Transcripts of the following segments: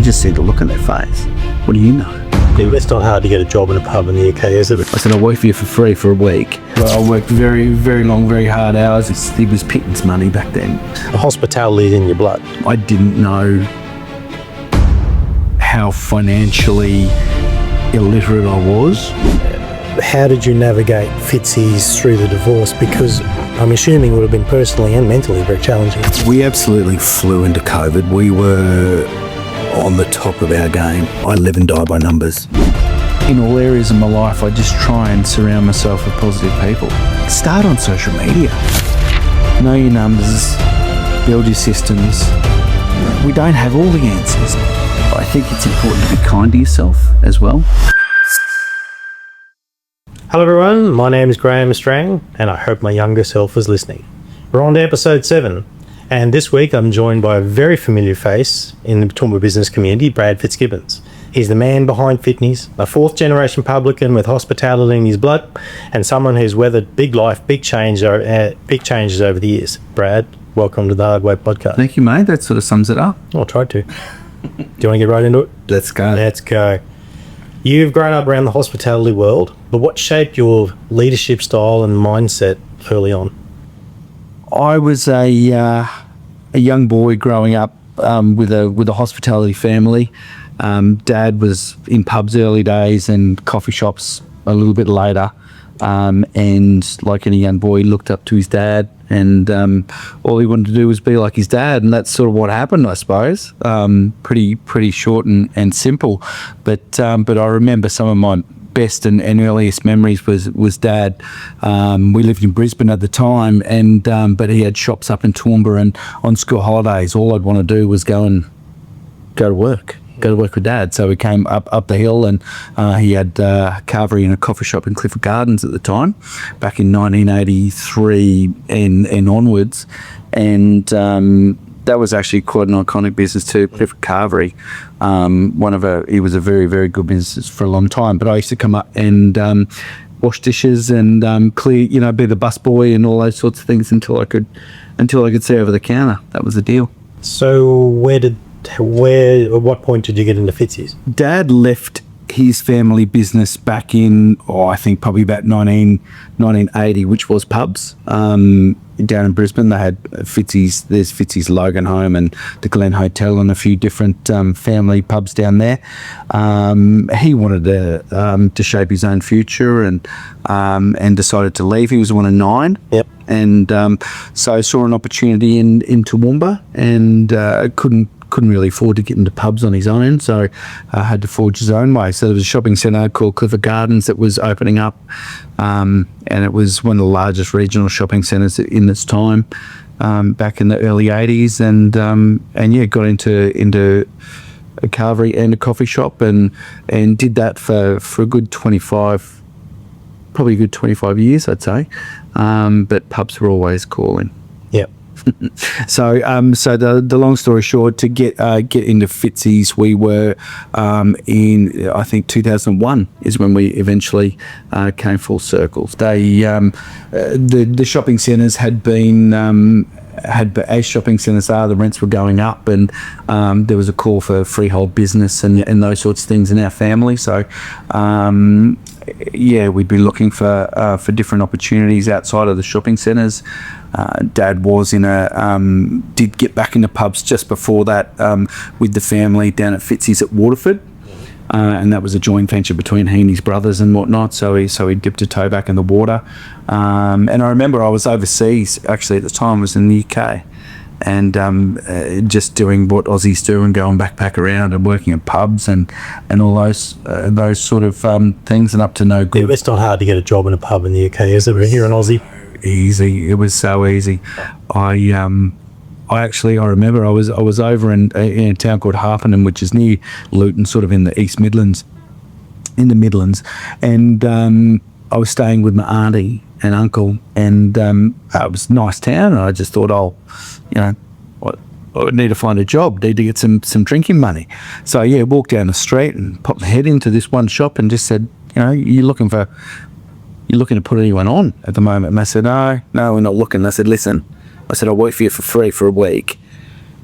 just see the look on their face. What do you know? Yeah, it's not hard to get a job in a pub in the UK, is it? I said, I'll work for you for free for a week. Well, I worked very, very long, very hard hours. It was pittance money back then. Hospitality is in your blood. I didn't know how financially illiterate I was. How did you navigate Fitzys through the divorce? Because I'm assuming it would have been personally and mentally very challenging. We absolutely flew into COVID. We were on the top of our game. I live and die by numbers. In all areas of my life, I just try and surround myself with positive people. Start on social media. Know your numbers, build your systems. We don't have all the answers. I think it's important to be kind to yourself as well. Hello everyone, my name is Graham Strang and I hope my younger self is listening. We're on to episode 7 and this week I'm joined by a very familiar face in the Toowoomba business community, Brad Fitzgibbons. He's the man behind Fitzys, a 4th generation publican with hospitality in his blood and someone who's weathered big changes over the years. Brad, welcome to the Hard Way podcast. Thank you, mate. That sort of sums it up. I tried to. Do you want to get right into it? Let's go. Let's go. You've grown up around the hospitality world, but what shaped your leadership style and mindset early on? I was a young boy growing up with a hospitality family. Dad was in pubs early days and coffee shops a little bit later. And like any young boy, he looked up to his dad, and all he wanted to do was be like his dad, and that's sort of what happened, I suppose. Pretty short and simple, but I remember some of my best and earliest memories was Dad. We lived in Brisbane at the time, and but he had shops up in Toowoomba, and on school holidays, all I'd want to do was go to work with Dad. So we came up the hill, and he had carvery and a coffee shop in Clifford Gardens at the time, back in 1983 and onwards. And that was actually quite an iconic business too, Clifford Carvery. He was a very, very good business for a long time. But I used to come up and wash dishes and clear, be the busboy and all those sorts of things until I could see over the counter. That was the deal. So at what point did you get into Fitzys? Dad left his family business back in, I think probably about 1980, which was pubs. Down in Brisbane, they had Fitzys. There's Fitzys Logan Home and the Glen Hotel and a few different family pubs down there. He wanted to shape his own future and decided to leave. He was one of 9. Yep. And so I saw an opportunity in Toowoomba and couldn't really afford to get into pubs on his own, so had to forge his own way. So there was a shopping centre called Clifford Gardens that was opening up, and it was one of the largest regional shopping centres in its time, back in the early 80s, and got into a carvery and a coffee shop, and did that for a good 25 years, I'd say, but pubs were always calling. Yep. So the long story short, to get into Fitzys, we were in, I think 2001 is when we eventually came full circle. The shopping centres had been as shopping centres are, the rents were going up, and there was a call for freehold business and those sorts of things in our family. So we'd be looking for different opportunities outside of the shopping centres. Dad was did get back into pubs just before that with the family down at Fitzys at Waterford, and that was a joint venture between he and his brothers and whatnot. So he dipped a toe back in the water, and I remember I was overseas actually at the time. I was in the UK, and just doing what Aussies do and going backpack around and working in pubs and all those sort of things, and up to no good. Yeah, it's not hard to get a job in a pub in the UK, is it? Here in Aussie. Easy. It was so easy. I remember I was over in a town called Harpenden, which is near Luton, sort of in the East Midlands, and I was staying with my auntie and uncle, and it was a nice town, and I just thought, I would need to find a job, need to get some drinking money. So walked down the street and popped my head into this one shop and just said, you're looking to put anyone on at the moment? And they said, no, we're not looking. I said, listen, I'll work for you for free for a week.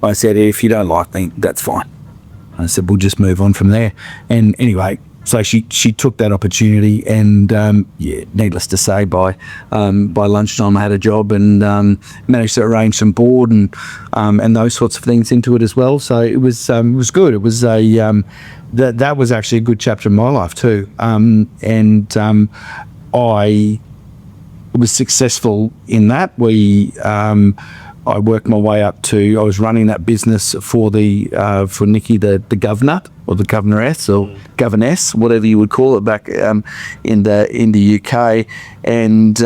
I said, if you don't like me, that's fine. I said, we'll just move on from there. And anyway, so she took that opportunity, and needless to say, by lunchtime I had a job, and managed to arrange some board and those sorts of things into it as well. So it was good. It was that was actually a good chapter in my life too. I was successful in that. I worked my way up to, I was running that business for Nikki, the governor, or the governoress, or governess, whatever you would call it back in the UK, and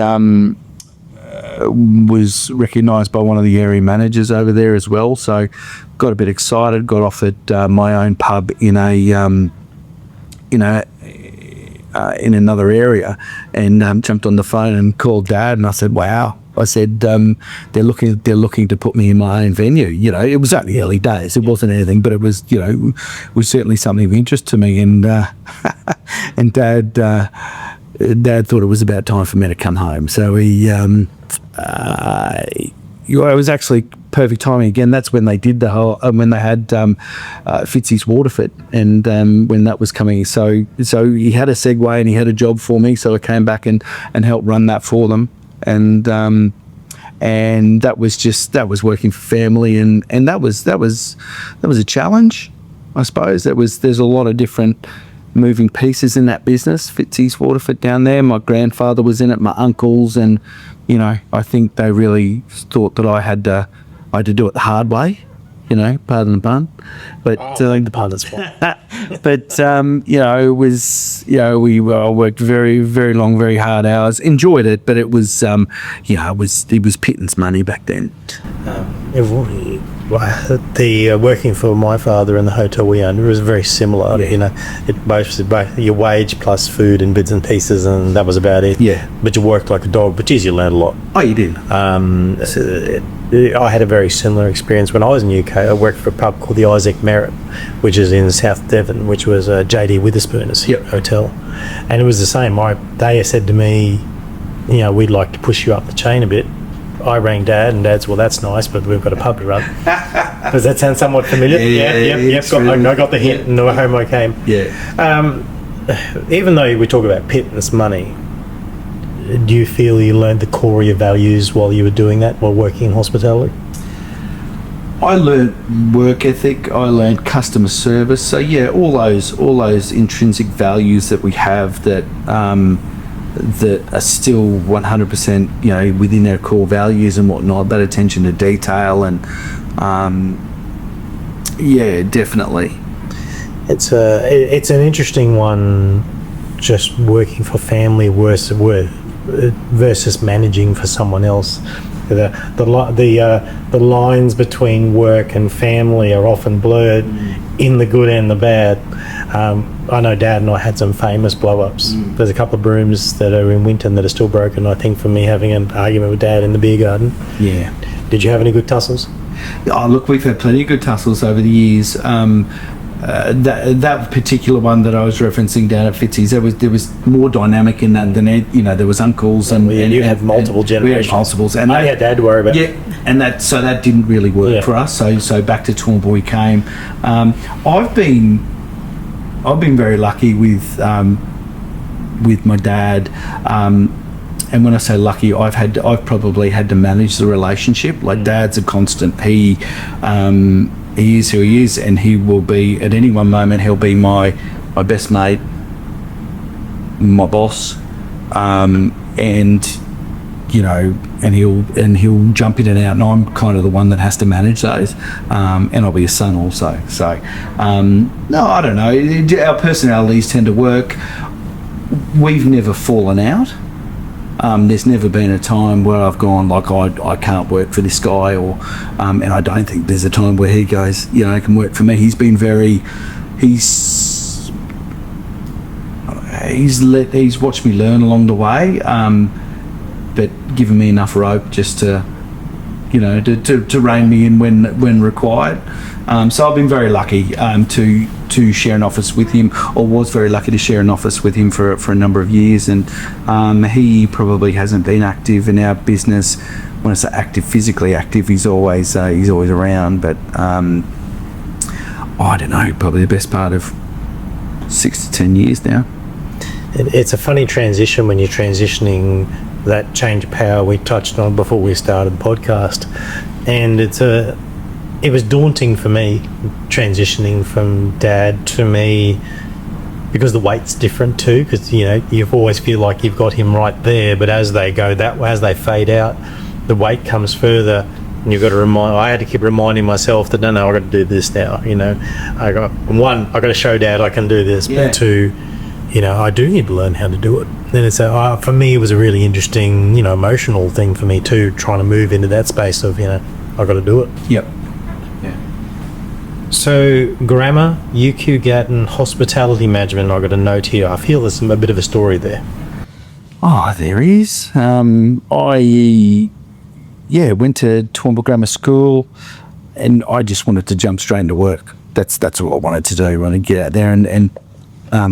was recognised by one of the area managers over there as well. So got a bit excited, got offered my own pub in another area, and jumped on the phone and called Dad, and I said, wow. I said, they're looking to put me in my own venue. You know, it was only early days. It wasn't anything, but it was, was certainly something of interest to me. And and Dad thought it was about time for me to come home. So it was actually perfect timing. Again, that's when they did the whole, when they had Fitzys Waterford, and when that was coming. So he had a segue and he had a job for me. So I came back and helped run that for them. And that was working for family, and that was a challenge, I suppose. There's a lot of different moving pieces in that business. Fitzys Waterford down there, my grandfather was in it, my uncles, and I think they really thought that I had to do it the hard way. Pardon the pun, but the pun is fine. But it was, we worked very, very long, very hard hours. Enjoyed it, but it was, it was pittance money back then. The working for my father in the hotel we owned was very similar. Yeah. It both your wage plus food and bits and pieces, and that was about it. Yeah. But you worked like a dog. But geez, you learned a lot. Oh, you did. I had a very similar experience when I was in the UK. I worked for a pub called the Isaac Merritt, which is in South Devon, which was J.D. Witherspoon's hotel. And it was the same. They said to me, we'd like to push you up the chain a bit. I rang Dad, and Dad said, well, that's nice, but we've got a pub to run. Does that sound somewhat familiar? Yep. I got the hint, and home I came. Yeah. Even though we talk about pittance money, do you feel you learned the core of your values while you were doing that, while working in hospitality? I learned work ethic. I learned customer service. So yeah, all those intrinsic values that we have that are still 100%, within our core values and whatnot. That attention to detail, and definitely. It's an interesting one, just working for family versus managing for someone else. The lines between work and family are often blurred in the good and the bad. I know Dad and I had some famous blow-ups. There's a couple of brooms that are in Winton that are still broken, I think, from me having an argument with Dad in the beer garden. Yeah. Did you have any good tussles? Oh, look, we've had plenty of good tussles over the years. That particular one that I was referencing down at Fitzys, there was more dynamic in that than there was uncles and you had multiple generations. We had multiples, and I had Dad to worry about. Yeah, and that didn't really work for us. So back to Toowoomba we came. I've been very lucky with my dad. And when I say lucky, I've probably had to manage the relationship. Like Dad's a constant. He is who he is, and he will be at any one moment. He'll be my best mate, my boss, and he'll jump in and out, and I'm kind of the one that has to manage those, and I'll be a son also. So no, I don't know. Our personalities tend to work. We've never fallen out. There's never been a time where I've gone like I can't work for this guy, or and I don't think there's a time where he goes, I can work for me. He's been he's watched me learn along the way, but given me enough rope just to rein me in when required. So I've been very lucky to share an office with him, or was very lucky to share an office with him for a number of years. And he probably hasn't been active in our business. When I say active, physically active, he's always around. But I don't know, probably the best part of 6 to 10 years now. It's a funny transition when you're transitioning that change of power we touched on before we started the podcast, and it was daunting for me transitioning from dad to me, because the weight's different too, because you always feel like you've got him right there, but as they go that way, as they fade out, the weight comes further, and you've got to I had to keep reminding myself that no, I've got to do this now. I got to show dad I can do this, Yeah. but two, I do need to learn how to do it. Then for me, it was a really interesting, emotional thing for me too, trying to move into that space of, I've got to do it. Yep. So, grammar, UQ Gatton, hospitality management, I've got a note here. I feel there's a bit of a story there. Oh, there is. I went to Toowoomba Grammar School, and I just wanted to jump straight into work. That's all I wanted to do. I wanted to get out there and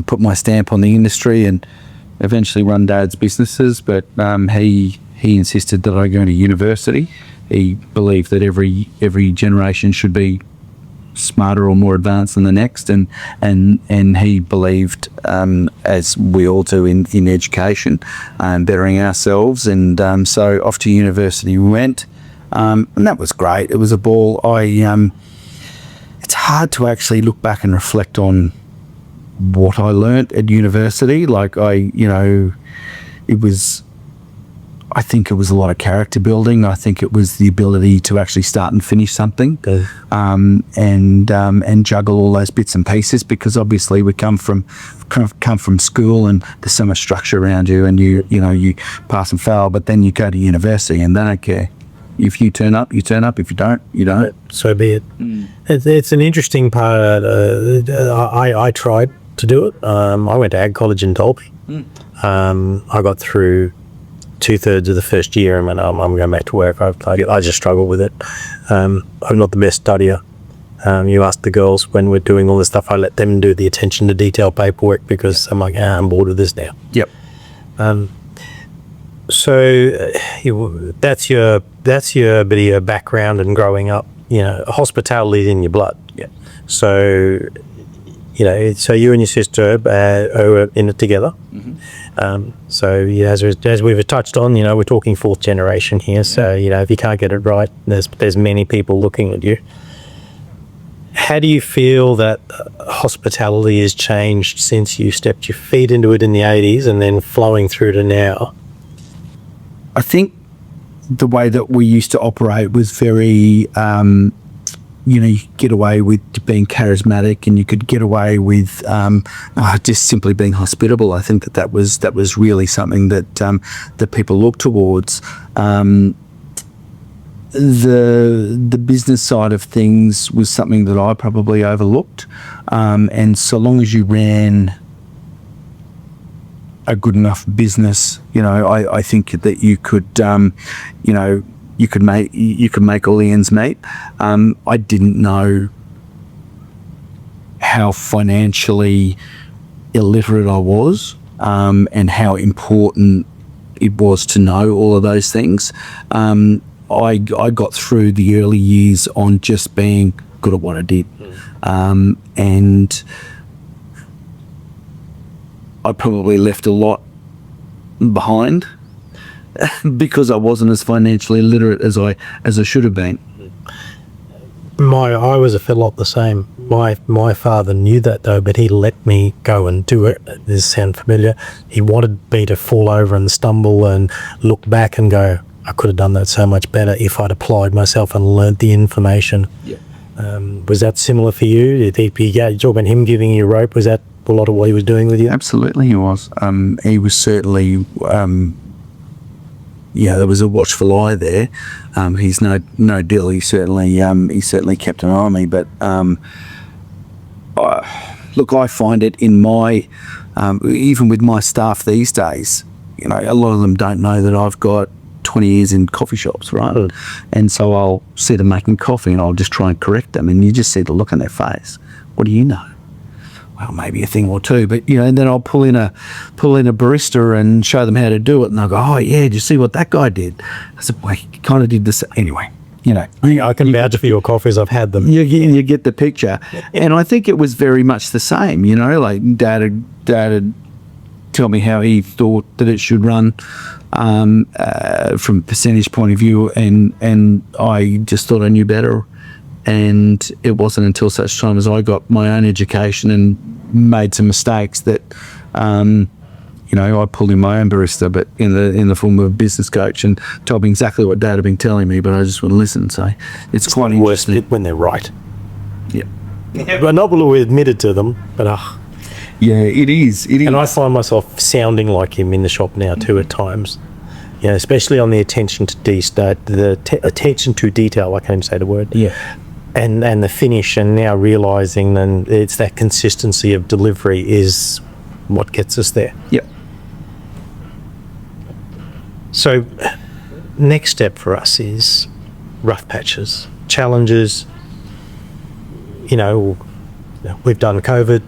put my stamp on the industry and eventually run Dad's businesses. But he insisted that I go to university. He believed that every generation should be smarter or more advanced than the next, and he believed, as we all do in education, bettering ourselves, and so off to university we went, and that was great. It was a ball. It's hard to actually look back and reflect on what I learnt at university. I think it was a lot of character building. I think it was the ability to actually start and finish something, and juggle all those bits and pieces, because obviously we come from school and there's so much structure around you, and you pass and fail, but then you go to university and they don't care. If you turn up, you turn up. If you don't, you don't. So be it. It's an interesting part. I tried to do it. I went to ag college in Dalby. I got through 2/3 of the first year and went, I'm going back to work. I just struggle with it. I'm not the best studier. You ask the girls when we're doing all this stuff, I let them do the attention to detail paperwork, because I'm like, I'm bored of this now. Yep. So that's your bit of your background and growing up. Hospitality is in your blood. Yeah. So so you and your sister are in it together. So as we've touched on, we're talking fourth generation here. So if you can't get it right, there's many people looking at you. How do you feel that hospitality has changed since you stepped your feet into it in the 80s and then flowing through to now? I think the way that we used to operate was very, you could get away with being charismatic, and you could get away with just simply being hospitable. I think that was really something that people look towards. The business side of things was something that I probably overlooked, and so long as you ran a good enough business, I think that you could, you could make all the ends meet. I didn't know how financially illiterate I was, and how important it was to know all of those things. I got through the early years on just being good at what I did, and I probably left a lot behind because I wasn't as financially literate as I should have been. I was a lot the same. My father knew that though, but he let me go and do it. Does this sound familiar? He wanted me to fall over and stumble and look back and go, I could have done that so much better if I'd applied myself and learnt the information. Yeah. Was that similar for you? You talk about him giving you rope. Was that a lot of what he was doing with you? Absolutely, he was. He was certainly. There was a watchful eye there. He's no dill. He certainly kept an eye on me. But look, I find it in my even with my staff these days. A lot of them don't know that I've got 20 years in coffee shops, right? And so I'll see them making coffee and I'll just try and correct them, and you just see the look on their face. What do you know? Well, maybe a thing or two, but and then I'll pull in a barista and show them how to do it, and they'll go, "Oh yeah, did you see what that guy did?" I said, "Well, he kind of did this anyway." you know, I can vouch for your coffees. I've had them. you get the picture. And I think it was very much the same, you know, like dad had tell me how he thought that it should run from a percentage point of view, and I just thought I knew better. And it wasn't until such time as I got my own education and made some mistakes that, you know, I pulled in my own barista, but in the form of a business coach, and told me exactly what Dad had been telling me, but I just wouldn't listen. So it's quite Worst interesting. bit when they're right. Yeah. But not will we admit it to them, but Yeah, it is. It is. and I find myself sounding like him in the shop now too at times. You know, especially on the attention to attention to detail. I can't even say the word. Yeah. And the finish, and now realising then it's that consistency of delivery is what gets us there. Yep. So, next step for us is rough patches, challenges. You know, we've done COVID.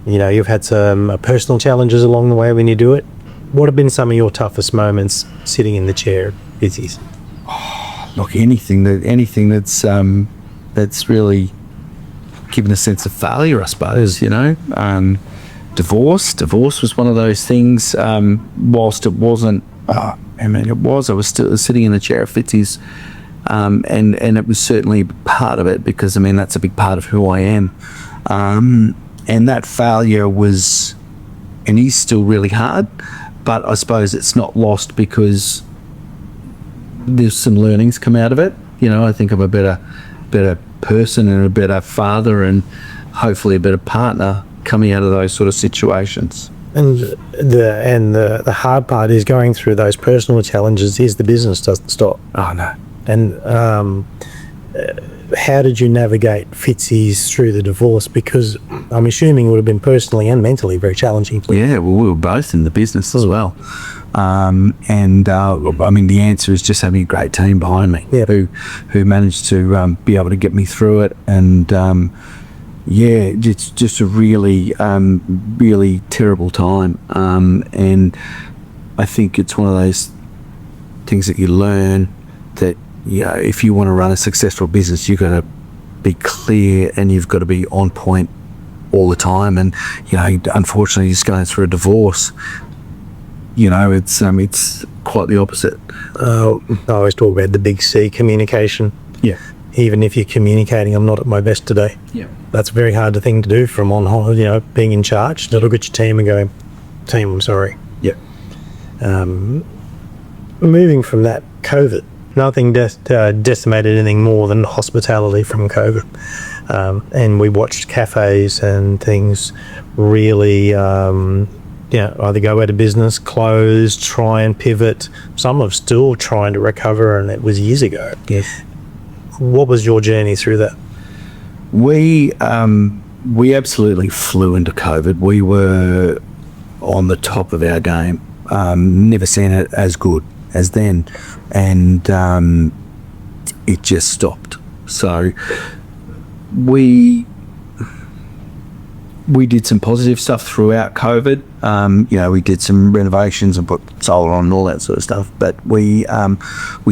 You know, you've had some personal challenges along the way when you do it. What have been some of your toughest moments sitting in the chair at Fitzy's? Look, anything that's really given a sense of failure, I suppose, you know. Divorce was one of those things, whilst it wasn't, I was still sitting in the chair at Fitzy's, and it was certainly part of it, because, I mean, that's a big part of who I am. And that failure was, and is still really hard, but I suppose it's not lost because there's some learnings come out of it. You know, I think I'm a better person and a better father, and hopefully a better partner coming out of those sort of situations. And the hard part is going through those personal challenges is the business doesn't stop. Oh, no. And how did you navigate Fitzy's through the divorce? Because I'm assuming it would have been personally and mentally very challenging for you. Yeah, well, we were both in the business as well. I mean, the answer is just having a great team behind me, Yep. who managed to be able to get me through it. And yeah, it's just a really, really terrible time. And I think it's one of those things that you learn that, you know, if you want to run a successful business, you've got to be clear and you've got to be on point all the time. And, you know, unfortunately, just going through a divorce, you know, it's quite the opposite. I always talk about the big C, communication. Yeah. Even if you're communicating, I'm not at my best today. Yeah. That's a very hard thing to do from you know, being in charge, to look at your team and go, team, I'm sorry. Yeah. Moving from that, COVID. Nothing decimated anything more than hospitality from COVID. And we watched cafes and things really, either go out of business, close, try and pivot. Some are still trying to recover, and it was years ago. Yes. What was your journey through that? We absolutely flew into COVID. We were on the top of our game. Never seen it as good as then, and it just stopped. So we did some positive stuff throughout COVID. You know, we did some renovations and put solar on and all that sort of stuff. But we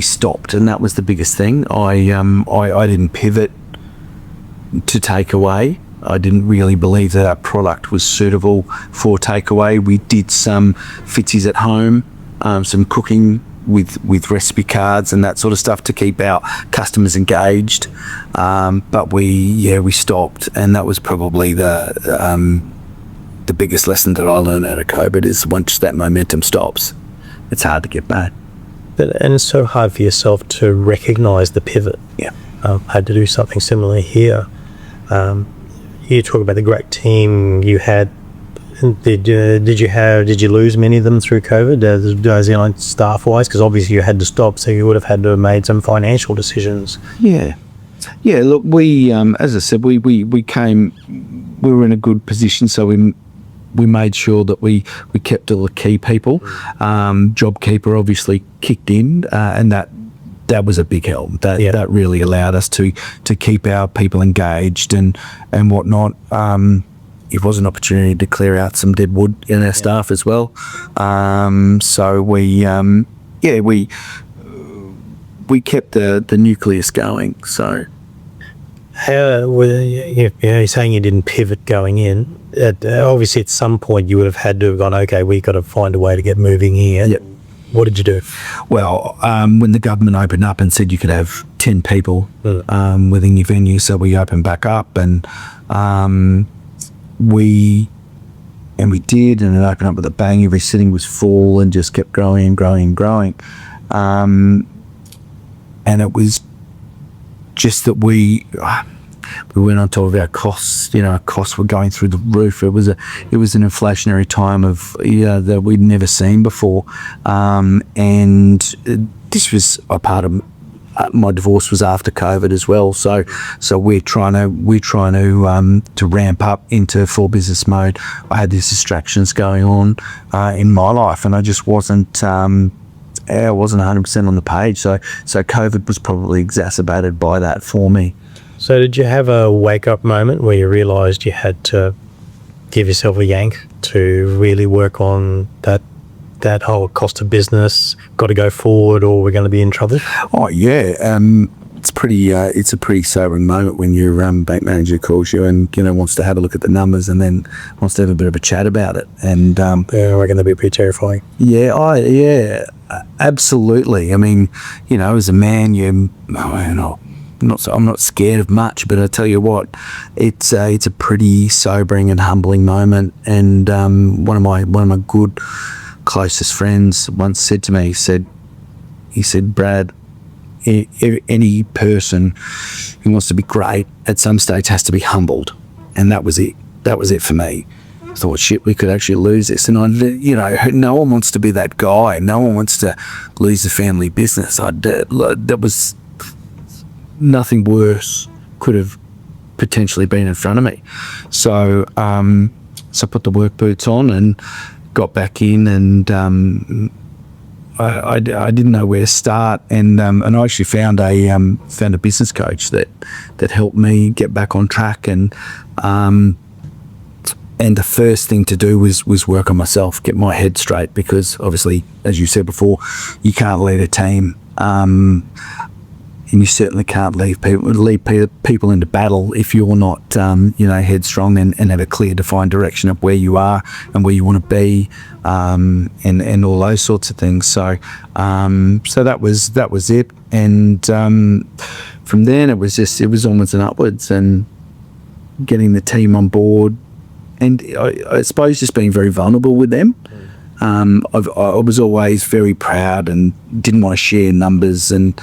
stopped, and that was the biggest thing. I didn't pivot to takeaway. I didn't really believe that our product was suitable for takeaway. We did some Fitzys at home, some cooking with recipe cards and that sort of stuff to keep our customers engaged. But we stopped, and that was probably the biggest lesson that I learned out of COVID is once that momentum stops, it's hard to get back. And it's so hard for yourself to recognise the pivot. Yeah. I had to do something similar here. You talk about the great team you had. Did you lose many of them through COVID, staff wise? Because obviously you had to stop, so you would have had to have made some financial decisions. Yeah. Look, we as I said, we were in a good position, so we made sure that we kept all the key people. JobKeeper obviously kicked in, and that was a big help. That really allowed us to keep our people engaged and whatnot. It was an opportunity to clear out some dead wood in our staff as well. So we we kept the nucleus going. So How were you're saying you didn't pivot going in? Obviously, at some point you would have had to have gone, okay, we got to find a way to get moving here. Yep. What did you do? well, when the government opened up and said you could have 10 people within your venue, so we opened back up, and we did, and it opened up with a bang. Every sitting was full and just kept growing and growing and growing. And it was just that we went on top of our costs. Our costs were going through the roof. It was an inflationary time of that we'd never seen before. And this was a part of my divorce was after COVID as well. So we're trying to ramp up into full business mode. I had these distractions going on in my life, and I just wasn't. I wasn't 100% on the page. So COVID was probably exacerbated by that for me. So did you have a wake-up moment where you realised you had to give yourself a yank to really work on that whole cost of business, got to go forward or we're going to be in trouble? Oh yeah, it's a pretty sobering moment when your bank manager calls you and wants to have a look at the numbers and then wants to have a bit of a chat about it. And yeah, we're going to be pretty terrifying. Yeah, absolutely. I mean, as a man, I'm not scared of much, but I tell you what, it's a pretty sobering and humbling moment. And one of my good closest friends once said to me, he said, Brad, any person who wants to be great at some stage has to be humbled. And that was it for me. I thought, shit, we could actually lose this. And no one wants to be that guy. No one wants to lose the family business. That was nothing worse could have potentially been in front of me. So I put the work boots on and got back in, and I didn't know where to start, and I actually found a business coach that helped me get back on track, and the first thing to do was work on myself, get my head straight, because obviously, as you said before, you can't lead a team, and you certainly can't lead people into battle if you're not headstrong and have a clear defined direction of where you are and where you want to be, and all those sorts of things. So that was it, and from then it was onwards and upwards, and getting the team on board, and I suppose just being very vulnerable with them. I was always very proud and didn't want to share numbers and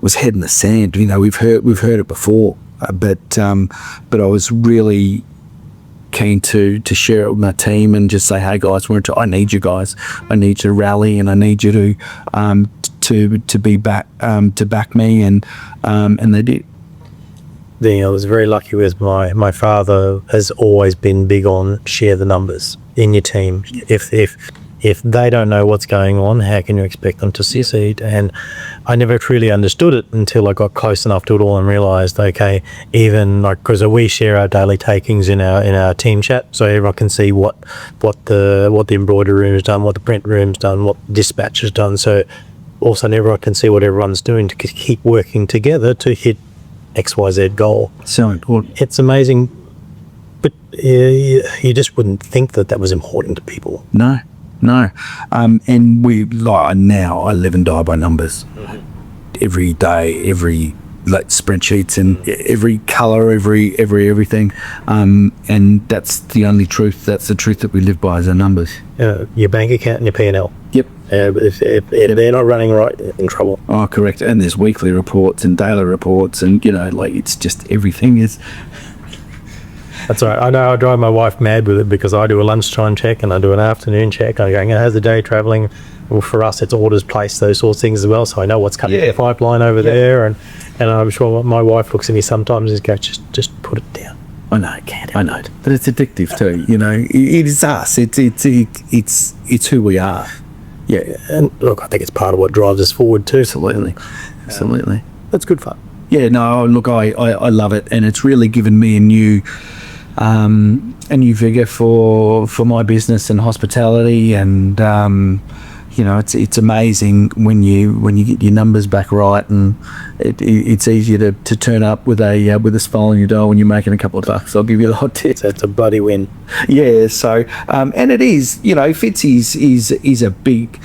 was head in the sand. We've heard it before, but I was really keen to share it with my team and just say, hey guys, I need you guys. I need you to rally, and I need you to be back to back me, and they did. I was very lucky with my father has always been big on share the numbers in your team. If they don't know what's going on, how can you expect them to succeed? And I never truly understood it until I got close enough to it all and realised, okay, even because we share our daily takings in our team chat, so everyone can see what the embroidery room's done, what the print room's done, what dispatch has done. So also everyone can see what everyone's doing to keep working together to hit XYZ goal. So important. It's amazing, but you just wouldn't think that was important to people. No. And we now I live and die by numbers. Every day, every spreadsheets and every colour, everything, and that's the only truth. That's the truth that we live by, is our numbers. Your bank account and your P&L. Yep. If they're not running right, you're in trouble. Oh, correct. And there's weekly reports and daily reports, and it's just everything is. That's all right. I know I drive my wife mad with it, because I do a lunchtime check and I do an afternoon check. I'm going, how's the day travelling? Well, for us, it's orders placed, those sorts of things as well. So I know what's coming in the pipeline over there. And I'm sure my wife looks at me sometimes and goes, just put it down. I know, I know. But it's addictive too, It is us. It's who we are. Yeah, and look, I think it's part of what drives us forward too. Absolutely. That's good fun. Yeah, no, look, I love it, and it's really given me a new vigor for my business and hospitality, and it's amazing when you get your numbers back right, and it's easier to turn up with a smile on your door when you're making a couple of bucks. I'll give you the hot tip. That's a bloody win. Yeah. So and it is, Fitzy's is a big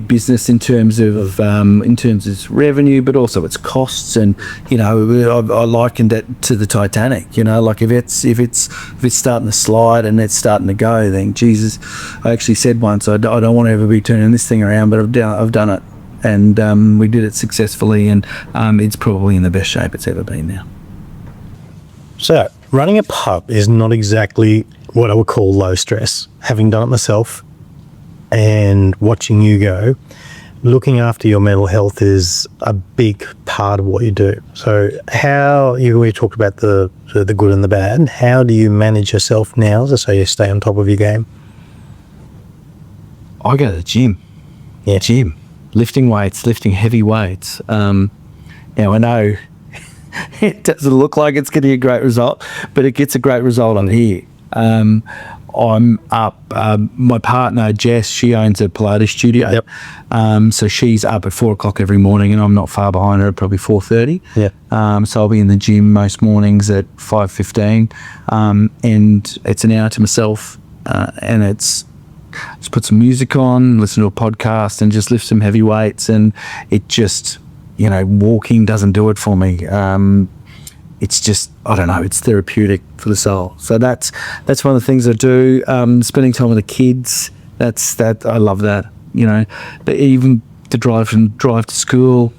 business in terms of its revenue, but also its costs. And I likened it to the Titanic. Like if it's starting to slide and it's starting to go, then Jesus, I actually said once, I don't want to ever be turning this thing around, but I've done it, and we did it successfully, and it's probably in the best shape it's ever been now. So running a pub is not exactly what I would call low stress. Having done it myself, and watching you go, looking after your mental health is a big part of what you do. So we talked about the good and the bad. How do you manage yourself now so you stay on top of your game? I go to the gym. Yeah. Gym. Lifting heavy weights. I know it doesn't look like it's getting a great result, but it gets a great result on here. I'm up. My partner Jess, she owns a Pilates studio. Yep. So she's up at 4 o'clock every morning, and I'm not far behind her at probably 4:30. Yeah. So I'll be in the gym most mornings at 5:15, and it's an hour to myself, and it's just put some music on, listen to a podcast, and just lift some heavy weights. And it just, walking doesn't do it for me. It's just, I don't know, it's therapeutic for the soul. So that's one of the things I do. Spending time with the kids, I love that. But even to drive to school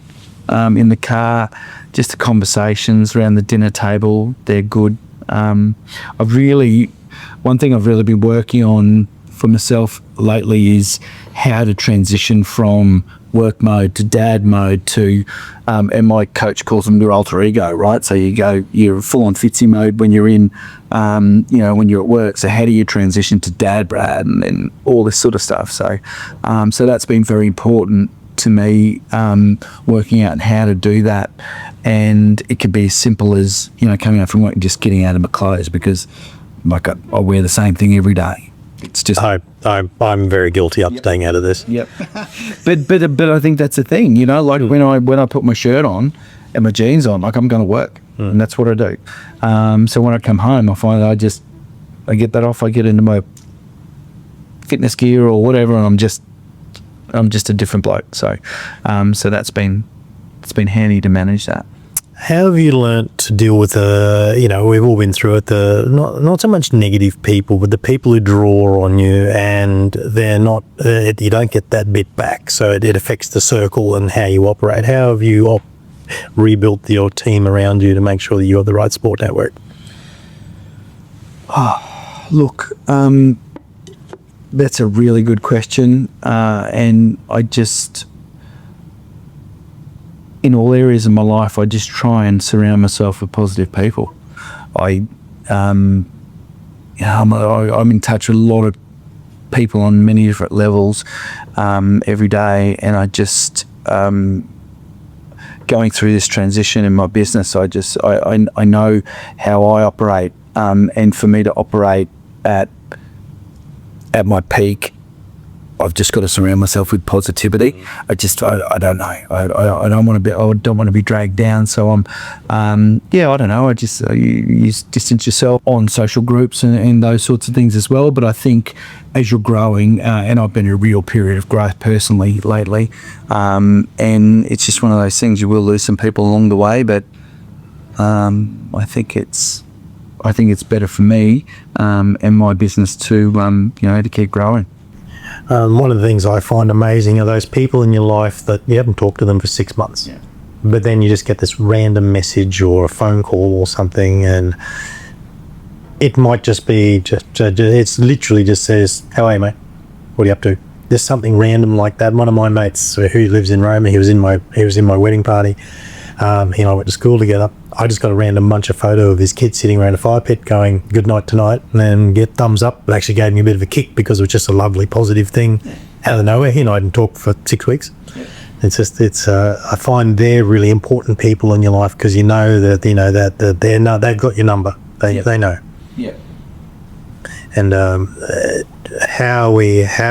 in the car, just the conversations around the dinner table, they're good. One thing I've really been working on for myself lately is how to transition from work mode to dad mode to, and my coach calls them your alter ego, right? So you're full on Fitzy mode when you're in, when you're at work. So how do you transition to dad, Brad, and all this sort of stuff? So, so that's been very important to me, working out how to do that. And it can be as simple as, coming out from work and just getting out of my clothes, because like I wear the same thing every day. It's just I'm very guilty of staying out of this. Yep. but I think that's the thing, like when I put my shirt on and my jeans on, like I'm going to work, and that's what I do. So when I come home, I find that I get that off. I get into my fitness gear or whatever, and I'm just a different bloke. So so it's been handy to manage that. How have you learnt to deal with we've all been through it, not so much negative people, but the people who draw on you, and they're not, you don't get that bit back, so it affects the circle and how you operate. How have you rebuilt your team around you to make sure that you have the right support network? Look, that's a really good question, and I just, in all areas of my life, I just try and surround myself with positive people. I'm in touch with a lot of people on many different levels every day, and I just going through this transition in my business, I know how I operate, and for me to operate at my peak, I've just got to surround myself with positivity. I don't know. I don't want to be dragged down. So I don't know. You distance yourself on social groups and those sorts of things as well. But I think as you're growing, and I've been in a real period of growth personally lately, and it's just one of those things. You will lose some people along the way, but I think it's better for me and my business to keep growing. One of the things I find amazing are those people in your life that you haven't talked to them for 6 months, but then you just get this random message or a phone call or something, and it might just be it's literally just says, "How are you, mate? What are you up to?" There's something random like that. One of my mates who lives in Rome, he was in my wedding party. He and I went to school together. I just got a random bunch of photo of his kid sitting around a fire pit going, "Good night tonight," and then get thumbs up. It actually gave me a bit of a kick because it was just a lovely, positive thing out of nowhere. He and I didn't talk for 6 weeks. I find they're really important people in your life, because you know that they've got your number. They know. Yeah. And how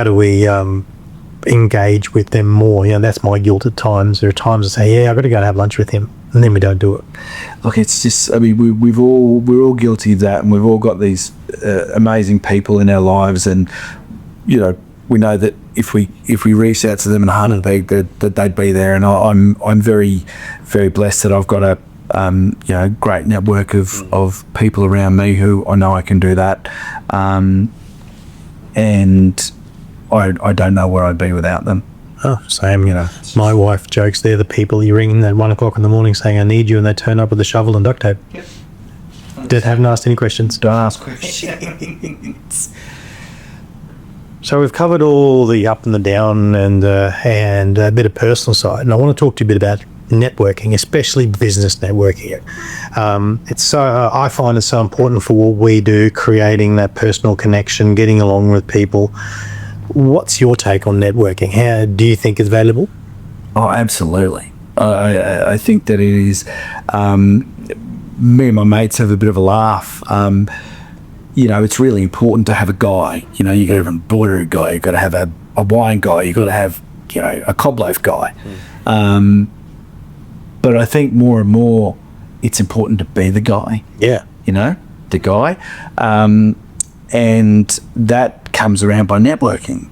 do we engage with them more. That's my guilt at times. There are times I say, I've got to go and have lunch with him, and then we don't do it. Look, it's just, I mean, we're all guilty of that, and we've all got these amazing people in our lives, and we know that if we reached out to them and hunted, that they'd be there. And I'm very, very blessed that I've got a great network of people around me who I know I can do that, and I don't know where I'd be without them. Oh, same. My wife jokes they're the people you ring at 1 o'clock in the morning saying I need you, and they turn up with a shovel and duct tape. Yep. Haven't asked any questions. Don't ask questions. So we've covered all the up and the down and a bit of personal side, and I want to talk to you a bit about networking, especially business networking. I find it so important for what we do, creating that personal connection, getting along with people. What's your take on networking? How do you think it's valuable? Oh, absolutely. I think that it is. Me and my mates have a bit of a laugh. It's really important to have a guy. You got to have a embroidery guy. You've got to have a wine guy. You've got to have a cob loaf guy. But I think more and more, it's important to be the guy. Yeah. The guy, and that comes around by networking.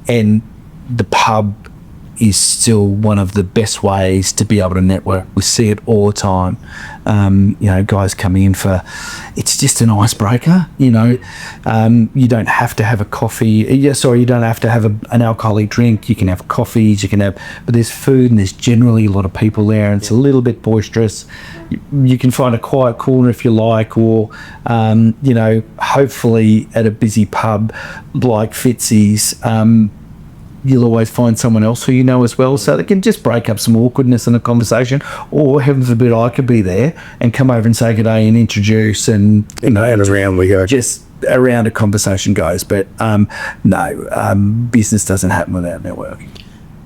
And the pub is still one of the best ways to be able to network. We see it all the time. Guys coming in for, it's just an icebreaker. You don't have to have a coffee. You don't have to have an alcoholic drink. You can have coffees. But there's food, and there's generally a lot of people there, and it's a little bit boisterous. You can find a quiet corner if you like, or hopefully at a busy pub like Fitzy's, you'll always find someone else who as well, so they can just break up some awkwardness in a conversation, or heaven forbid I could be there and come over and say good day and introduce, and and around we go. Just around a conversation goes. But business doesn't happen without networking.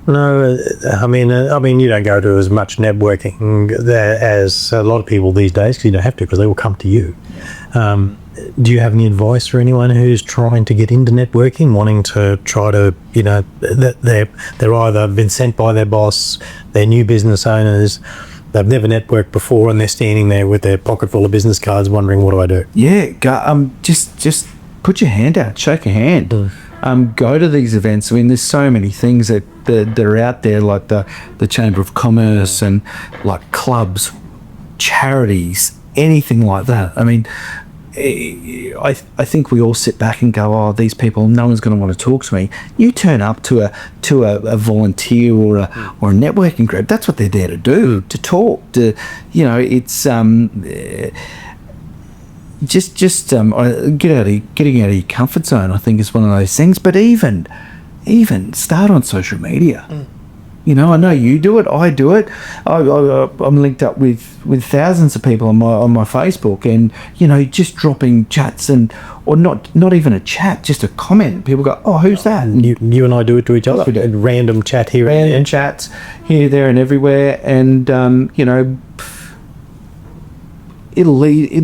No, I mean, you don't go to as much networking as a lot of people these days, because you don't have to, because they will come to you. Do you have any advice for anyone who's trying to get into networking, wanting to try to, that they're either been sent by their boss, they're new business owners, they've never networked before, and they're standing there with their pocket full of business cards wondering, what do I do? Yeah, go, just put your hand out, shake a hand. Go to these events. I mean, there's so many things that are out there, like the Chamber of Commerce, and like clubs, charities, anything like that. I mean, I think we all sit back and go, oh, these people, no one's going to want to talk to me. You turn up to a volunteer or a networking group. That's what they're there to do, to talk. It's getting out of your comfort zone, I think, is one of those things. But even start on social media. I know you do it. I do it. I'm linked up with thousands of people on my Facebook, and just dropping chats, or not even a chat, just a comment. People go, "Oh, who's that?" And you and I do it to each other. Random chat here, random chats here, there, and everywhere, and it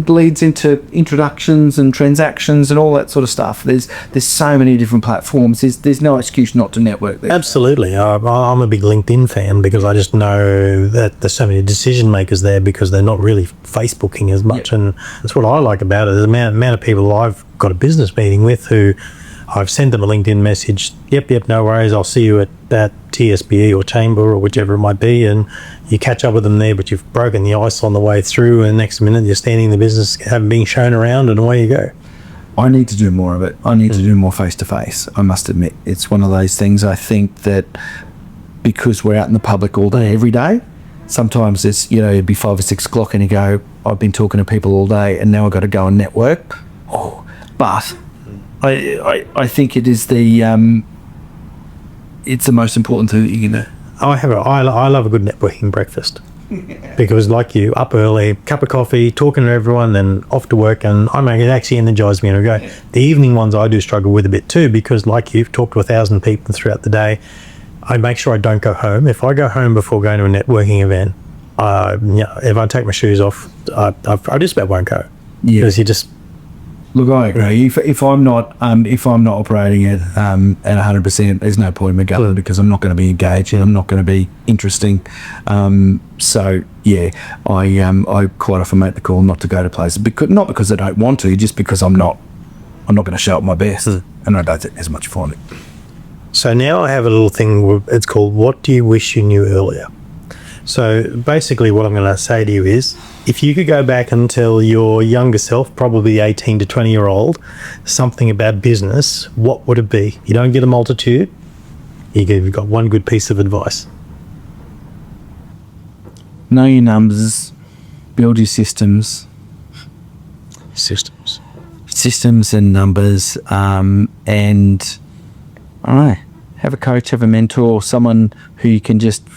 leads into introductions and transactions and all that sort of stuff. There's so many different platforms. There's no excuse not to network there. Absolutely. I'm a big LinkedIn fan, because I just know that there's so many decision makers there, because they're not really Facebooking as much. Yep. And that's what I like about it. The amount of people I've got a business meeting with who I've sent them a LinkedIn message. Yep, no worries. I'll see you at that TSBE or Chamber or whichever it might be, and you catch up with them there, but you've broken the ice on the way through, and next minute you're standing in the business, having been shown around, and away you go. I need to do more of it. I need to do more face-to-face, I must admit. It's one of those things, I think, that because we're out in the public all day, every day, sometimes it's, it'd be 5 or 6 o'clock and you go, I've been talking to people all day and now I've got to go and network. But I think it is it's the most important thing that you can do. I love a good networking breakfast, because like you, up early, cup of coffee, talking to everyone, then off to work, and it actually energises me, and I go. The evening ones I do struggle with a bit too, because like you've talked to 1,000 people throughout the day. I make sure I don't go home. If I go home before going to a networking event, if I take my shoes off, I just about won't go, because Look, I agree. If I'm not operating at 100%, there's no point in me going because I'm not going to be engaged and I'm not going to be interesting. So yeah, I quite often make the call not to go to places not because I don't want to, just because I'm not going to show up my best, and I don't think there's much fun. So now I have a little thing. It's called "What Do You Wish You Knew Earlier." So basically what I'm going to say to you is, if you could go back and tell your younger self, probably 18 to 20-year-old, something about business, what would it be? You don't get a multitude. You've got one good piece of advice. Know your numbers, build your systems and numbers, and I don't know, have a coach, have a mentor, someone who you can just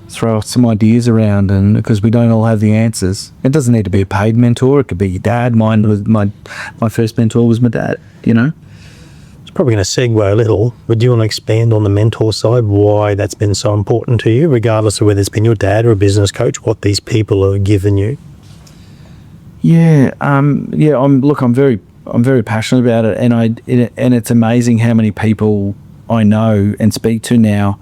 throw some ideas around, and because we don't all have the answers. It doesn't need to be a paid mentor. It could be your dad. Mine was my first mentor was my dad. It's probably going to segue a little, but do you want to expand on the mentor side, why that's been so important to you, regardless of whether it's been your dad or a business coach, what these people are giving you? Yeah, I'm very passionate about it, and it's amazing how many people I know and speak to now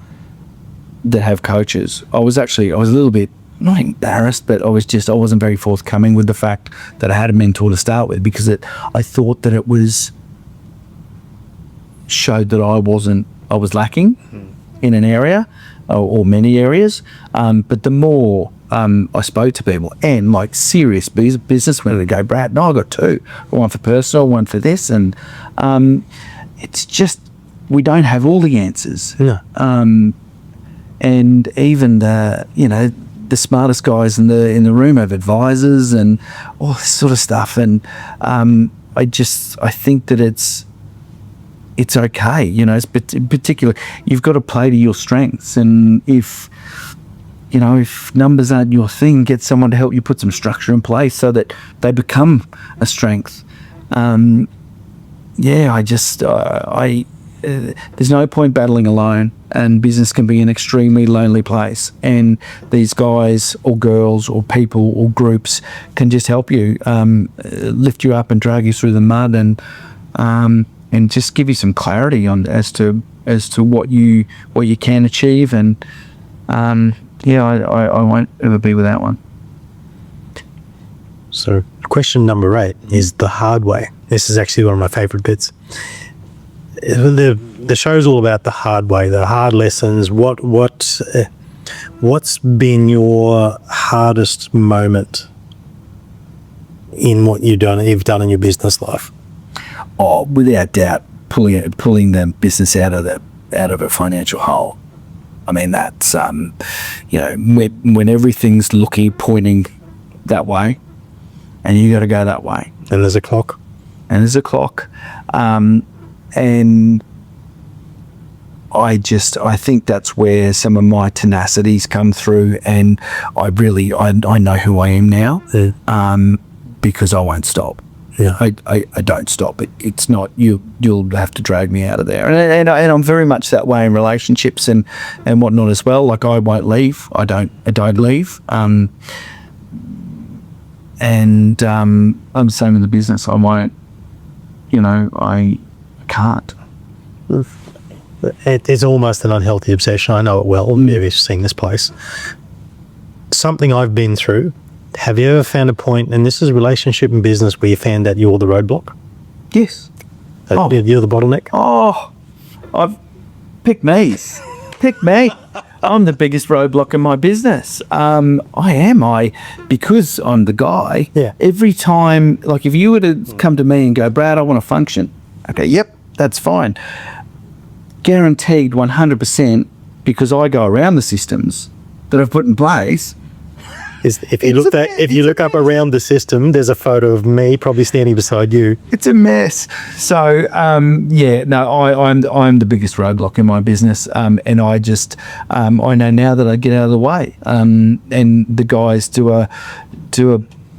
that have coaches. I was a little bit, not embarrassed, but I wasn't very forthcoming with the fact that I had a mentor to start with, because I thought that it showed that I was lacking in an area or many areas. But the more I spoke to people, and like serious businessmen, they go, Brad, no, I got two, one for personal, one for this, and it's just, we don't have all the answers. No. And even the smartest guys in the room have advisors and all this sort of stuff. And I think that it's okay. It's particular. You've got to play to your strengths, and if numbers aren't your thing, get someone to help you put some structure in place so that they become a strength. There's no point battling alone, and business can be an extremely lonely place, and these guys or girls or people or groups can just help you, lift you up and drag you through the mud, and just give you some clarity on as to what you can achieve. And I won't ever be without one. So question number 8 is the hard way. This is actually one of my favorite bits. The show's all about the hard way, the hard lessons. What's been your hardest moment in what you've done in your business life? Oh, without doubt, pulling the business out of a financial hole. I mean, that's when everything's pointing that way, and you got to go that way. And there's a clock. And I think that's where some of my tenacities come through, and I know who I am now, because I won't stop. Yeah, I don't stop. It's not you'll have to drag me out of there, and I'm very much that way in relationships and whatnot as well. Like, I won't leave. I don't leave. I'm the same in the business. I won't. I can't. It's almost an unhealthy obsession. I know it well. You've seen this place. Something I've been through. Have you ever found a point, and this is relationship and business, where you found that you're the roadblock? Yes. You're the bottleneck? Pick me. I'm the biggest roadblock in my business. Because I'm the guy. Yeah. Every time, like, if you were to come to me and go, Brad, I want to function. Okay, yep, that's fine. Guaranteed 100%, because I go around the systems that I've put in place. If you look up around the system, there's a photo of me probably standing beside you. It's a mess. So I'm the biggest roadblock in my business, and I know now that I get out of the way, and the guys do a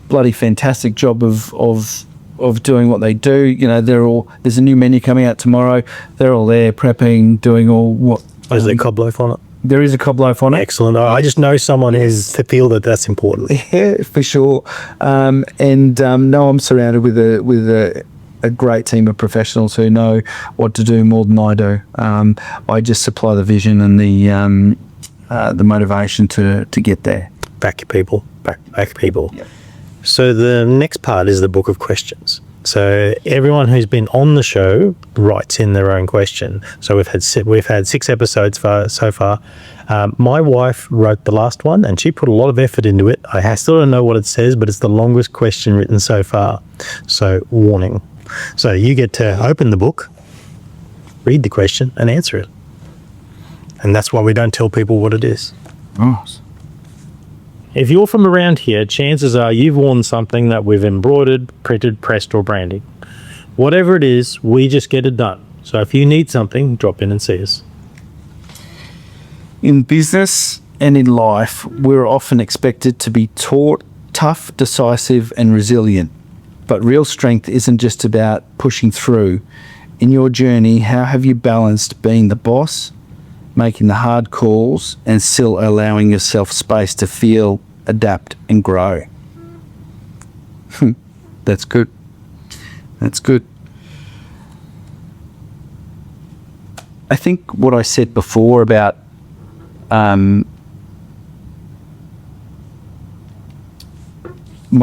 bloody fantastic job of doing what they do. There's a new menu coming out tomorrow. They're all there prepping, doing all what. Is there cob loaf on it? There is a cob loaf on it. Excellent. I just know someone who's to feel that that's important. Yeah, for sure. No, I'm surrounded with a great team of professionals who know what to do more than I do. I just supply the vision and the motivation to get there. Back your people. Back people. Yep. So the next part is the book of questions. So everyone who's been on the show writes in their own question. So we've had 6 episodes so far. My wife wrote the last one, and she put a lot of effort into it. I still don't know what it says, but it's the longest question written so far. So warning. So you get to open the book, read the question, and answer it. And that's why we don't tell people what it is. Nice. If you're from around here, chances are you've worn something that we've embroidered, printed, pressed, or branded. Whatever it is, we just get it done. So if you need something, drop in and see us. In business and in life, we're often expected to be taught tough, decisive, and resilient. But real strength isn't just about pushing through. In your journey, how have you balanced being the boss, making the hard calls, and still allowing yourself space to feel, adapt, and grow? That's good. That's good. I think what I said before about my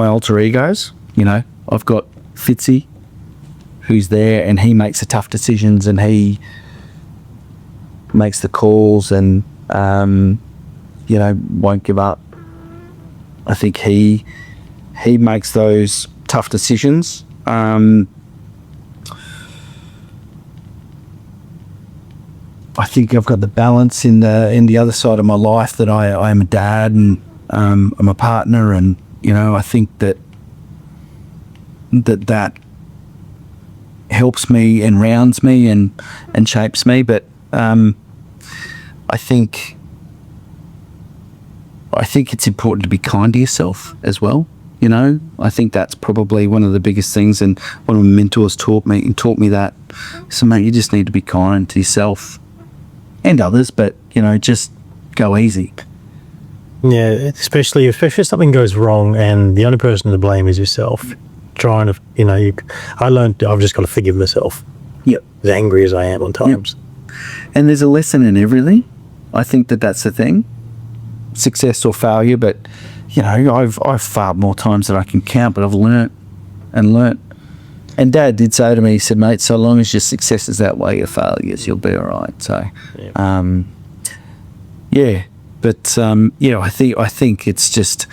alter egos, I've got Fitzy, who's there, and he makes the tough decisions, and he makes the calls, and won't give up. I think he makes those tough decisions. I think I've got the balance in the other side of my life, that I am a dad, and I'm a partner, and I think that helps me and rounds me and shapes me. But I think it's important to be kind to yourself as well. I think that's probably one of the biggest things, and one of my mentors taught me that. So mate, you just need to be kind to yourself and others, but just go easy. Yeah, especially if something goes wrong and the only person to blame is yourself. Trying to, I learned I've just got to forgive myself. Yep. As angry as I am on times. Yep. And there's a lesson in everything. I think that's the thing. Success or failure, but I've failed more times than I can count, but I've learnt. And Dad did say to me, he said, mate, so long as your successes outweigh your failures, you'll be all right. So, Yep. But I think it's just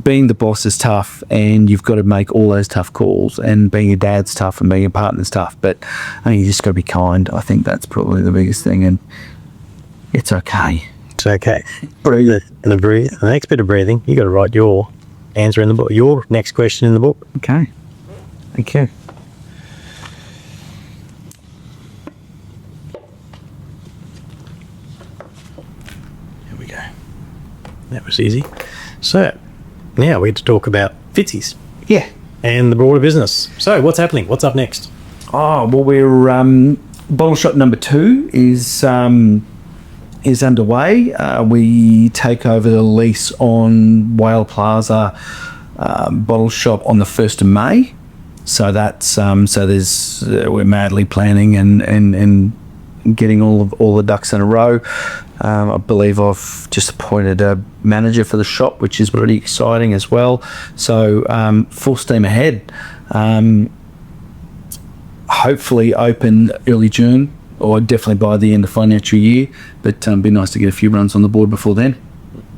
being the boss is tough, and you've got to make all those tough calls, and being a dad's tough, and being a partner's tough. But you just got to be kind. I think that's probably the biggest thing, and it's okay. It's okay. Breathe. And the next bit of breathing, you got to write your answer in the book, your next question in the book. Okay. Thank you. Here we go. That was easy. So, now we get to talk about Fitzys. Yeah. And the broader business. So, what's happening? What's up next? Oh, well, we're bottle shop number 2 is underway. We take over the lease on Whale Plaza bottle shop on the 1st of May. So that's we're madly planning and getting all the ducks in a row. I believe I've just appointed a manager for the shop, which is pretty exciting as well. So full steam ahead. Hopefully open early June, or definitely by the end of financial year. But be nice to get a few runs on the board before then.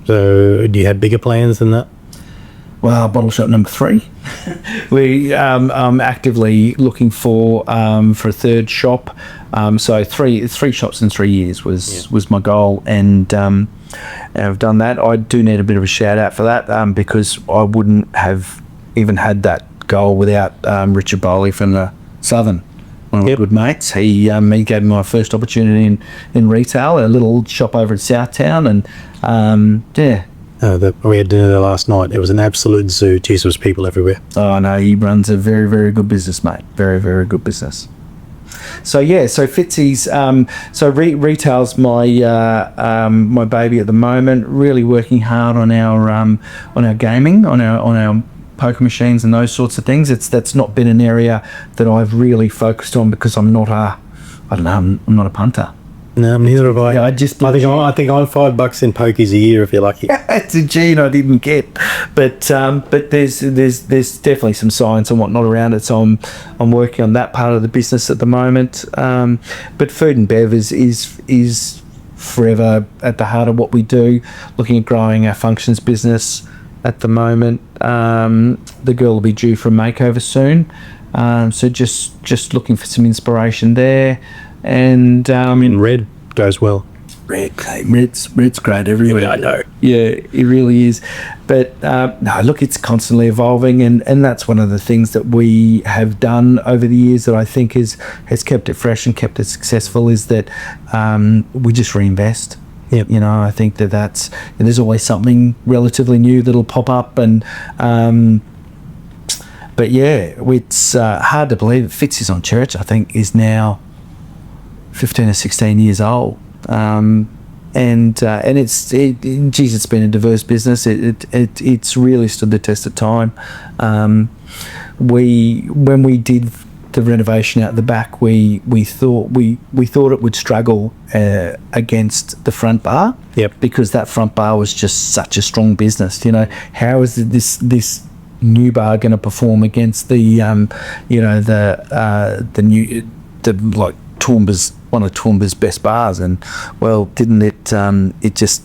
So do you have bigger plans than that? Well, bottle shop number 3. We actively looking for a third shop. So three shops in 3 years was my goal, and I've done that. I do need a bit of a shout out for that, because I wouldn't have even had that goal without Richard Bowley from the Southern, one of my good mates. He gave me my first opportunity in retail, a little shop over in Southtown, and we had dinner there last night. It was an absolute zoo. Jesus, there was people everywhere. Oh no, he runs a very, very good business, mate. Very, very good business. So Fitzy's. Retail's my baby at the moment. Really working hard on our gaming, on our poker machines and those sorts of things. That's not been an area that I've really focused on because I'm not I'm not a punter. No, neither have I. Yeah, I think I'm $5 in pokies a year if you're lucky. It's a gene I didn't get, but there's definitely some science and whatnot around it. So I'm working on that part of the business at the moment. But food and bev is forever at the heart of what we do. Looking at growing our functions business at the moment. The girl will be due for a makeover soon. So just looking for some inspiration there. And red goes well. Red's great everywhere. Yeah, I know. Yeah, it really is. But no, look, it's constantly evolving, and that's one of the things that we have done over the years that I think has kept it fresh and kept it successful is that we just reinvest. Yep. I think there's always something relatively new that'll pop up, and but yeah, it's hard to believe that Fitzys on Church, I think, is now 15 or 16 years old, and it's been a diverse business. It's really stood the test of time. When we did the renovation out the back, we thought it would struggle against the front bar. Yep. Because that front bar was just such a strong business. How is this new bar going to perform against the Toowoomba's one of Toowoomba's best bars? And well, didn't it? It just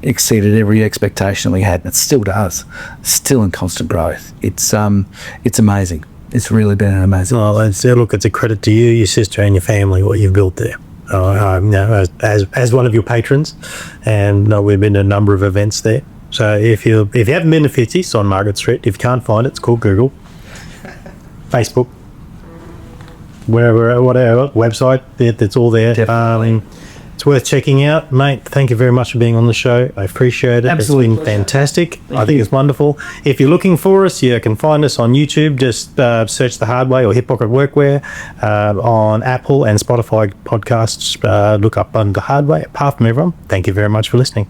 exceeded every expectation we had, and it still does. Still in constant growth. It's amazing. It's really been amazing. Well, look, it's a credit to you, your sister, and your family what you've built there. As one of your patrons, and we've been to a number of events there. So if you haven't been to Fitzys on Margaret Street, if you can't find it, it's called Google, Facebook, whatever website. It's all there. It's worth checking out, mate. Thank you very much for being on the show. I appreciate it. Absolutely. It's been fantastic. I think it's wonderful. If you're looking for us, you can find us on YouTube. Just search The Hard Way or Hip Pocket Workwear. On Apple and Spotify podcasts, look up on The Hard Way. Apart from everyone, thank you very much for listening.